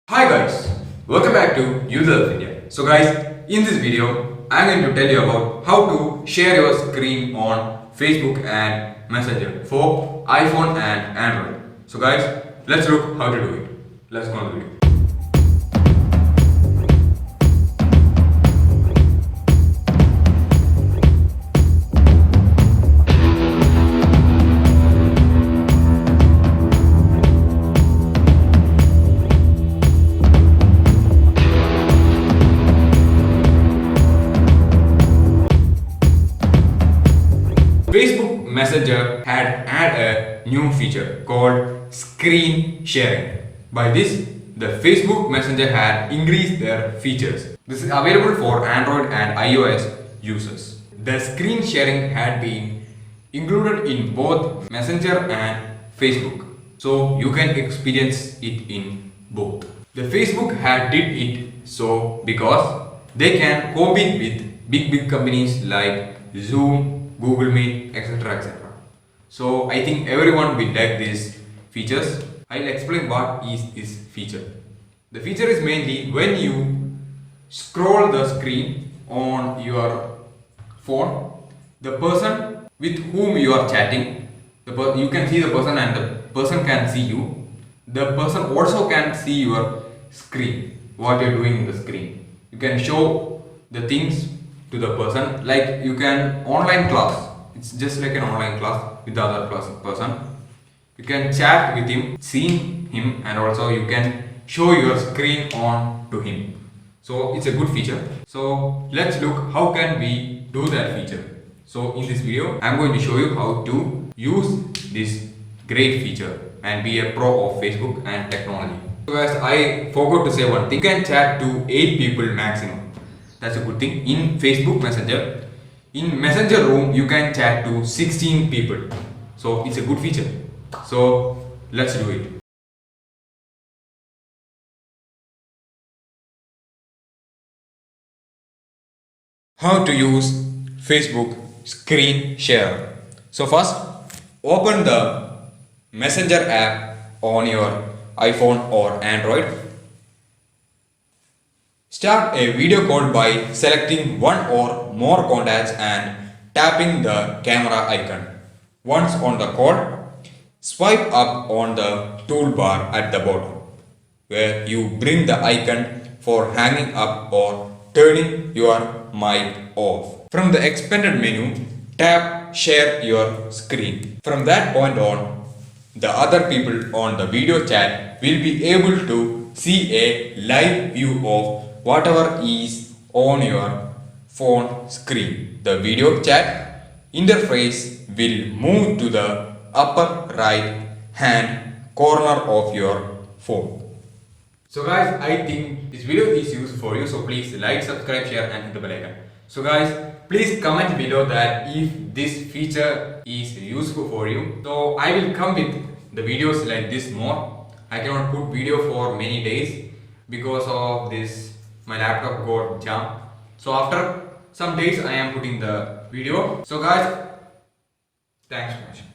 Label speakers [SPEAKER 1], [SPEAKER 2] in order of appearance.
[SPEAKER 1] Hi guys, welcome back to User of India. So guys, in this video, I'm going to tell you about how to share your screen on Facebook and Messenger for iPhone and Android. So guys, let's look how to do it. Let's go on the video. Facebook Messenger had a new feature called screen sharing. By this, the Facebook Messenger had increased their features. This is available for Android and iOS users. The screen sharing had been included in both Messenger and Facebook, so you can experience it in both. The Facebook had did it so because they can compete with big companies like Zoom, Google Meet, etc. etc. So I think everyone will like these features. I'll explain what is this feature. The feature is mainly when you scroll the screen on your phone, the person with whom you are chatting, you can see the person and the person can see you. The person also can see your screen, what you're doing in the screen. You can show the things to the person, like you can online class. It's just like an online class with the other person. You can chat with him, see him, and also you can show your screen on to him. So it's a good feature. So let's look how can we do that feature. So in this video, I'm going to show you how to use this great feature and be a pro of Facebook and technology. So guys, I forgot to say one thing. You can chat to 8 people maximum. That's a good thing. In Facebook Messenger, in Messenger room, you can chat to 16 people. So it's a good feature. So let's do it. How to use Facebook screen share. So first, open the Messenger app on your iPhone or Android. Start a video call by selecting one or more contacts and tapping the camera icon. Once on the call, swipe up on the toolbar at the bottom, where you bring the icon for hanging up or turning your mic off. From the expanded menu, tap Share Your Screen. From that point on, the other people on the video chat will be able to see a live view of whatever is on your phone screen. The video chat interface will move to the upper right hand corner of your phone. So guys, I think this video is useful for you, so please like, subscribe, share and hit the bell icon. So guys, please comment below that if this feature is useful for you. So I will come with the videos like this more. I cannot put video for many days because of this, my laptop got jammed. So after some days I am putting the video. So guys, thanks for watching.